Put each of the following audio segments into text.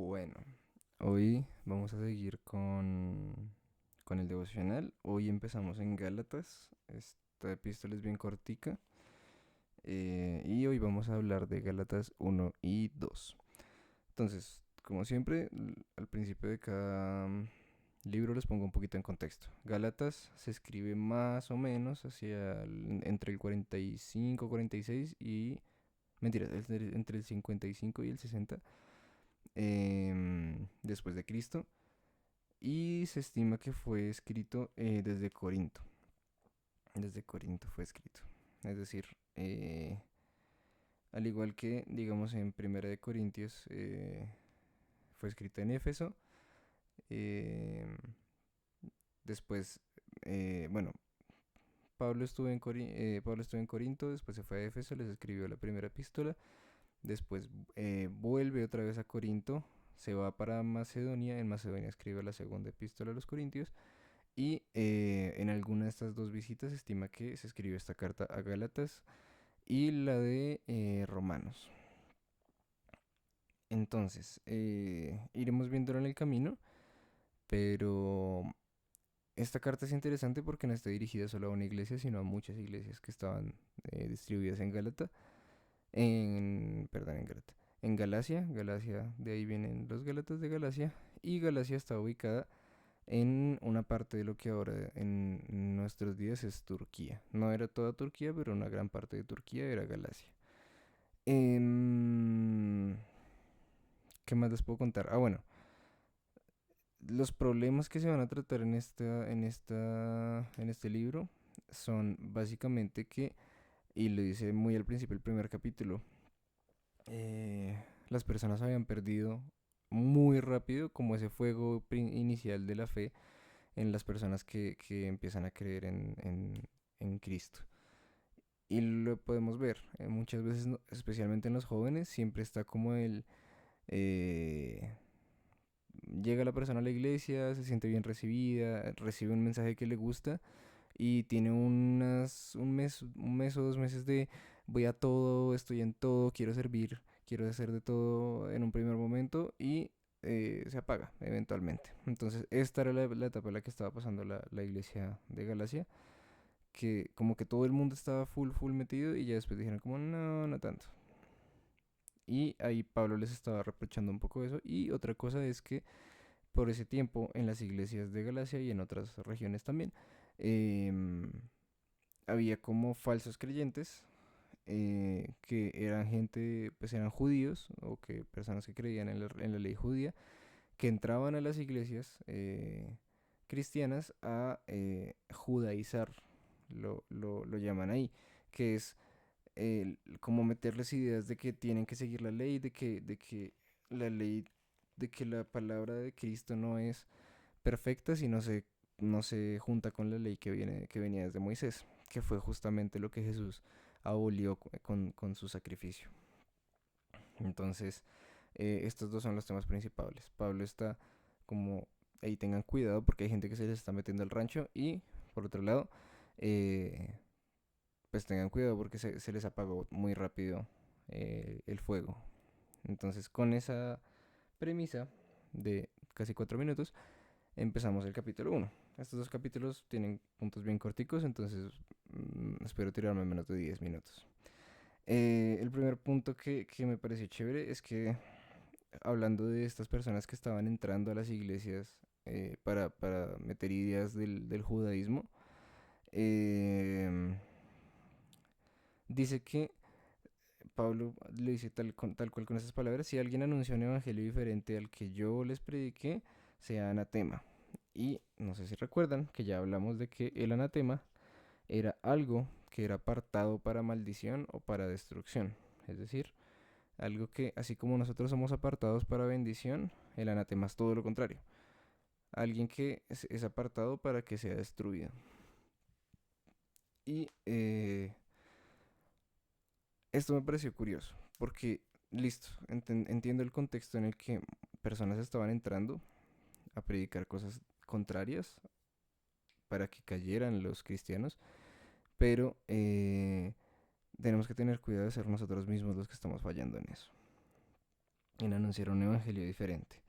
Bueno, hoy vamos a seguir con el devocional. Hoy empezamos en Gálatas. Esta epístola es bien cortica. Y hoy vamos a hablar de Gálatas 1 y 2. Entonces, como siempre, al principio de cada libro les pongo un poquito en contexto. Gálatas se escribe más o menos entre el 45, 46 y... Mentira, entre el 55 y el 60 después de Cristo, y se estima que fue escrito desde Corinto. Desde Corinto fue escrito. Es decir, al igual que, digamos, en Primera de Corintios fue escrita en Éfeso. eh, Después, bueno, Pablo estuvo en Corinto, después se fue a Éfeso, les escribió la primera epístola. Después vuelve otra vez a Corinto, se va para Macedonia. En Macedonia escribe la segunda epístola a los Corintios. Y en alguna de estas dos visitas se estima que se escribió esta carta a Gálatas y la de Romanos. Entonces, iremos viéndolo en el camino, pero esta carta es interesante porque no está dirigida solo a una iglesia, sino a muchas iglesias que estaban distribuidas en Gálata, perdón, en Gálata, en Galacia. Galacia, de ahí vienen los Gálatas de Galacia, y Galacia está ubicada en una parte de lo que ahora en nuestros días es Turquía. No era toda Turquía, pero una gran parte de Turquía era Galacia. Em, ¿Qué más les puedo contar? Bueno, los problemas que se van a tratar en este libro son básicamente que, y lo dice muy al principio el primer capítulo, las personas habían perdido muy rápido como ese fuego inicial de la fe en las personas que empiezan a creer en Cristo. Y lo podemos ver muchas veces, especialmente en los jóvenes, siempre está como eh, llega la persona a la iglesia, se siente bien recibida, recibe un mensaje que le gusta y tiene un mes o 2 meses de voy a todo, estoy en todo, quiero servir, quiero hacer de todo en un primer momento, y se apaga eventualmente. Entonces esta era la etapa en la que estaba pasando la iglesia de Galacia, que como que todo el mundo estaba full metido, y ya después dijeron como no, no tanto. Y ahí Pablo les estaba reprochando un poco eso. Y otra cosa es que por ese tiempo en las iglesias de Galacia y en otras regiones también, em, había como falsos creyentes, que eran gente, pues eran judíos, o que personas que creían en la ley judía, que entraban a las iglesias cristianas a judaizar, lo llaman ahí, que es como meterles ideas de que tienen que seguir la ley, de que la ley, de que la palabra de Cristo no es perfecta si no se junta con la ley que venía desde Moisés, que fue justamente lo que Jesús abolió con su sacrificio. Entonces, estos dos son los temas principales. Pablo está como, ahí tengan cuidado porque hay gente que se les está metiendo al rancho, y por otro lado, eh, pues tengan cuidado porque se les apagó muy rápido el fuego. Entonces, con esa premisa de casi 4 minutos, empezamos el capítulo 1. Estos dos capítulos tienen puntos bien corticos, entonces espero tirarme menos de 10 minutos. El primer punto que me pareció chévere es que, hablando de estas personas que estaban entrando a las iglesias para meter ideas del judaísmo, eh, dice que Pablo lo dice tal cual con esas palabras: si alguien anuncia un evangelio diferente al que yo les prediqué, sea anatema. Y no sé si recuerdan que ya hablamos de que el anatema era algo que era apartado para maldición o para destrucción. Es decir, algo que, así como nosotros somos apartados para bendición, el anatema es todo lo contrario. Alguien que es apartado para que sea destruido. Y esto me pareció curioso, porque, listo, entiendo el contexto en el que personas estaban entrando a predicar cosas contrarias para que cayeran los cristianos, pero tenemos que tener cuidado de ser nosotros mismos los que estamos fallando en eso. en anunciar un evangelio diferente.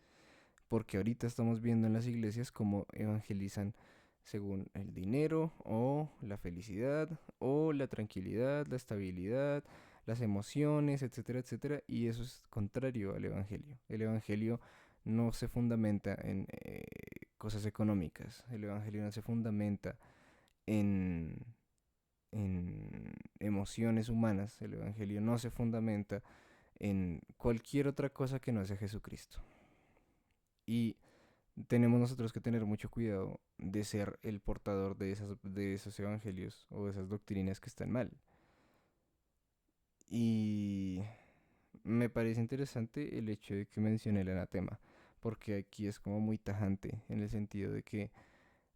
Porque ahorita estamos viendo en las iglesias cómo evangelizan según el dinero o la felicidad o la tranquilidad, la estabilidad, las emociones, etcétera, etcétera. Y eso es contrario al evangelio. El evangelio no se fundamenta en cosas económicas. El evangelio no se fundamenta en, en emociones humanas. El evangelio no se fundamenta en cualquier otra cosa que no sea Jesucristo. Y tenemos nosotros que tener mucho cuidado de ser el portador de esos evangelios o de esas doctrinas que están mal. Y me parece interesante el hecho de que mencione el anatema, porque aquí es como muy tajante en el sentido de que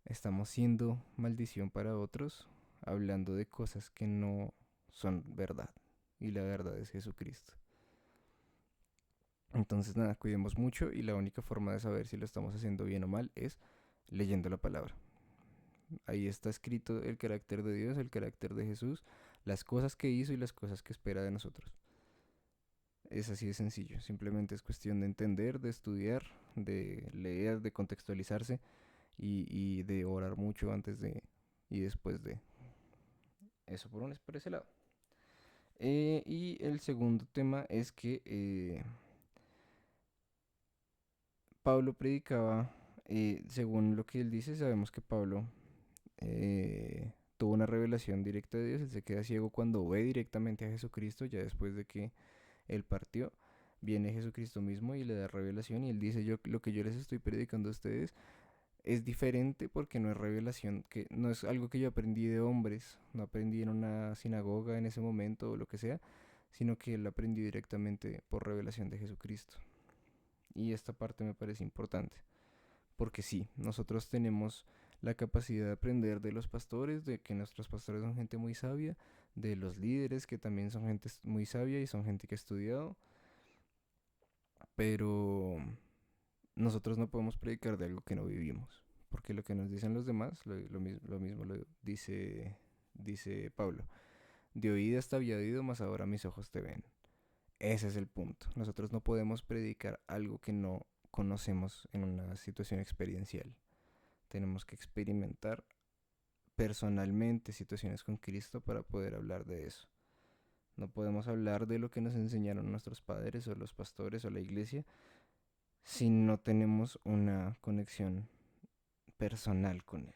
estamos siendo maldición para otros, hablando de cosas que no son verdad. Y la verdad es Jesucristo. Entonces nada, cuidemos mucho y la única forma de saber si lo estamos haciendo bien o mal es leyendo la palabra. Ahí está escrito el carácter de Dios, el carácter de Jesús, las cosas que hizo y las cosas que espera de nosotros. Es así de sencillo, simplemente es cuestión de entender, de estudiar, de leer, de contextualizarse y de orar mucho antes de y después de. Eso por ese lado. Y el segundo tema es que Pablo predicaba, según lo que él dice, sabemos que Pablo tuvo una revelación directa de Dios, él se queda ciego cuando ve directamente a Jesucristo, ya después de que él partió, viene Jesucristo mismo y le da revelación y él dice, yo lo que yo les estoy predicando a ustedes es diferente porque no es revelación, que no es algo que yo aprendí de hombres, no aprendí en una sinagoga en ese momento o lo que sea, sino que lo aprendí directamente por revelación de Jesucristo. Y esta parte me parece importante, porque sí, nosotros tenemos la capacidad de aprender de los pastores, de que nuestros pastores son gente muy sabia, de los líderes que también son gente muy sabia y son gente que ha estudiado, pero nosotros no podemos predicar de algo que no vivimos, porque lo que nos dicen los demás, lo mismo lo dice Pablo, de oídas te había oído, mas ahora mis ojos te ven. Ese es el punto. Nosotros no podemos predicar algo que no conocemos en una situación experiencial. Tenemos que experimentar personalmente situaciones con Cristo para poder hablar de eso. No podemos hablar de lo que nos enseñaron nuestros padres o los pastores o la iglesia si no tenemos una conexión personal con Él,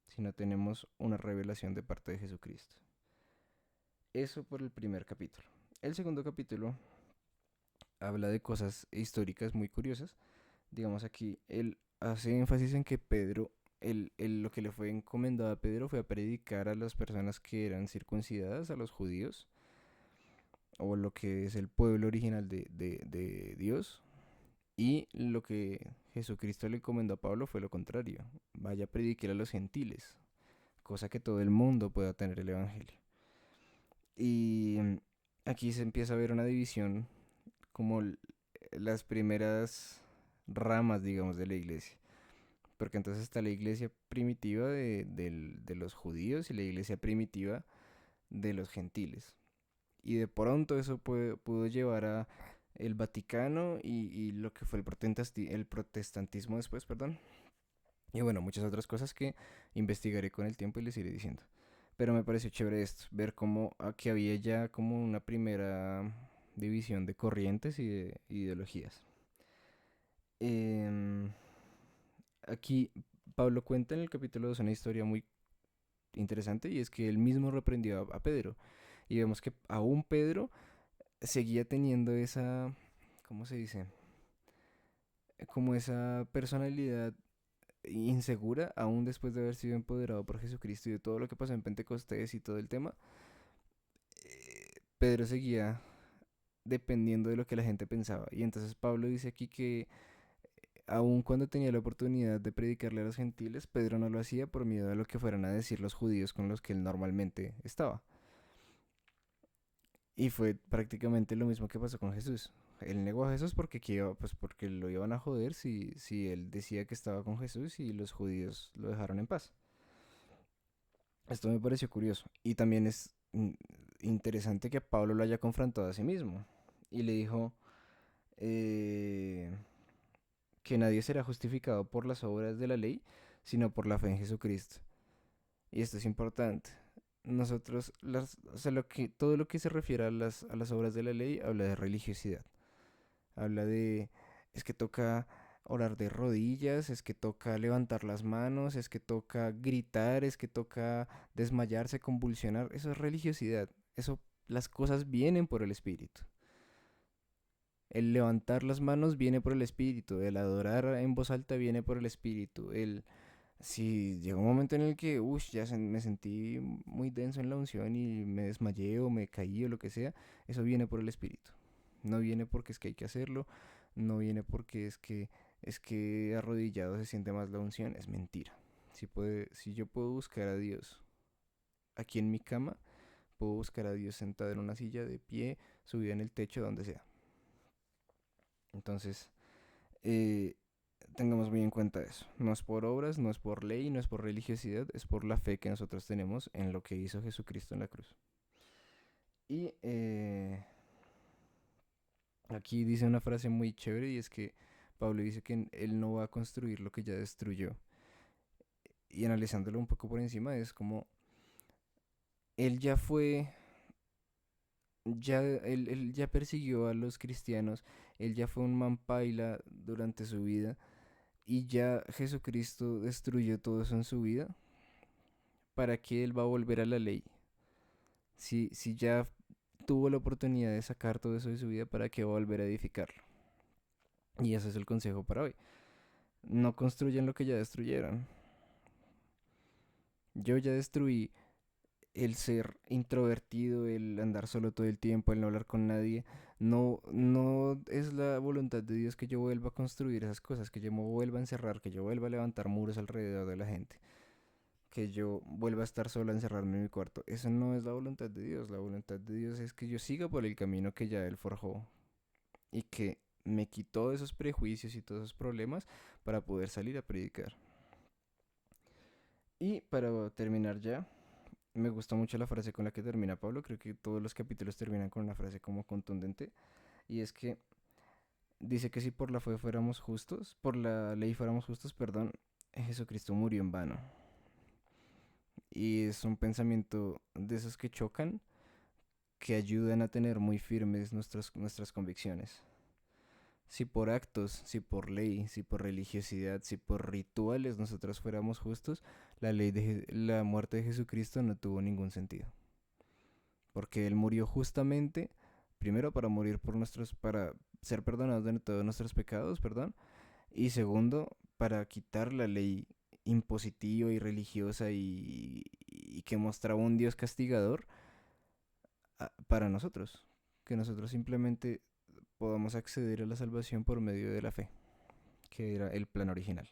si no tenemos una revelación de parte de Jesucristo. Eso por el primer capítulo. El segundo capítulo habla de cosas históricas muy curiosas. Digamos aquí, él hace énfasis en que Pedro, lo que le fue encomendado a Pedro fue a predicar a las personas que eran circuncidadas, a los judíos, o lo que es el pueblo original de Dios. Y lo que Jesucristo le encomendó a Pablo fue lo contrario, vaya a predicar a los gentiles, cosa que todo el mundo pueda tener el Evangelio. Y aquí se empieza a ver una división como las primeras ramas, digamos, de la iglesia. Porque entonces está la iglesia primitiva de los judíos y la iglesia primitiva de los gentiles. Y de pronto eso pudo llevar a el Vaticano y lo que fue el protestantismo después, perdón. Y bueno, muchas otras cosas que investigaré con el tiempo y les iré diciendo. Pero me pareció chévere esto, ver cómo aquí había ya como una primera división de corrientes y de ideologías. Em, Aquí Pablo cuenta en el capítulo 2 una historia muy interesante y es que él mismo reprendió a Pedro. Y vemos que aún Pedro seguía teniendo esa, ¿cómo se dice? Como esa personalidad insegura, aún después de haber sido empoderado por Jesucristo y de todo lo que pasó en Pentecostés y todo el tema. Pedro seguía dependiendo de lo que la gente pensaba. Y entonces Pablo dice aquí que aun cuando tenía la oportunidad de predicarle a los gentiles, Pedro no lo hacía por miedo a lo que fueran a decir los judíos con los que él normalmente estaba. Y fue prácticamente lo mismo que pasó con Jesús. Él negó a Jesús pues porque lo iban a joder si él decía que estaba con Jesús y los judíos lo dejaron en paz. Esto me pareció curioso. Y también es interesante que Pablo lo haya confrontado a sí mismo. Y le dijo, eh, que nadie será justificado por las obras de la ley, sino por la fe en Jesucristo. Y esto es importante. Nosotros, o sea, todo lo que se refiere a las obras de la ley habla de religiosidad. Habla de, es que toca orar de rodillas, es que toca levantar las manos, es que toca gritar, es que toca desmayarse, convulsionar. Eso es religiosidad. Eso, las cosas vienen por el Espíritu. El levantar las manos viene por el Espíritu, el adorar en voz alta viene por el Espíritu, el si llega un momento en el que me sentí muy denso en la unción y me desmayé o me caí o lo que sea, eso viene por el Espíritu. No viene porque es que hay que hacerlo, no viene porque es que arrodillado se siente más la unción, es mentira. Si yo puedo buscar a Dios aquí en mi cama, puedo buscar a Dios sentado en una silla, de pie, subido en el techo, donde sea. Entonces, eh, tengamos muy en cuenta eso. No es por obras, no es por ley, no es por religiosidad, es por la fe que nosotros tenemos en lo que hizo Jesucristo en la cruz. Y aquí dice una frase muy chévere y es que Pablo dice que él no va a construir lo que ya destruyó. Y analizándolo un poco por encima es como él ya fue, él ya persiguió a los cristianos, él ya fue un man paila durante su vida y ya Jesucristo destruyó todo eso en su vida. ¿Para qué él va a volver a la ley? Si ya tuvo la oportunidad de sacar todo eso de su vida, ¿para qué va a volver a edificarlo? Y ese es el consejo para hoy. No construyan lo que ya destruyeron. Yo ya destruí el ser introvertido, el andar solo todo el tiempo, el no hablar con nadie. No es la voluntad de Dios que yo vuelva a construir esas cosas, que yo me vuelva a encerrar, que yo vuelva a levantar muros alrededor de la gente, que yo vuelva a estar sola, a encerrarme en mi cuarto. Eso no es la voluntad de Dios. La voluntad de Dios es que yo siga por el camino que ya Él forjó y que me quitó esos prejuicios y todos esos problemas para poder salir a predicar. Y para terminar ya, me gusta mucho la frase con la que termina Pablo. Creo que todos los capítulos terminan con una frase como contundente. Y es que dice que si por la fe fuéramos justos, por la ley fuéramos justos, perdón, Jesucristo murió en vano. Y es un pensamiento de esos que chocan, que ayudan a tener muy firmes nuestras convicciones. Si por actos, si por ley, si por religiosidad, si por rituales nosotros fuéramos justos, la muerte de Jesucristo no tuvo ningún sentido. Porque Él murió justamente, primero para ser perdonados de todos nuestros pecados, perdón, y segundo, para quitar la ley impositiva y religiosa y que mostraba un Dios castigador para nosotros. Que nosotros simplemente podamos acceder a la salvación por medio de la fe, que era el plan original.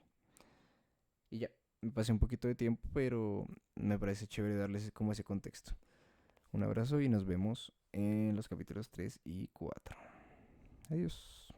Y ya, me pasé un poquito de tiempo, pero me parece chévere darles como ese contexto. Un abrazo y nos vemos en los capítulos 3 y 4. Adiós.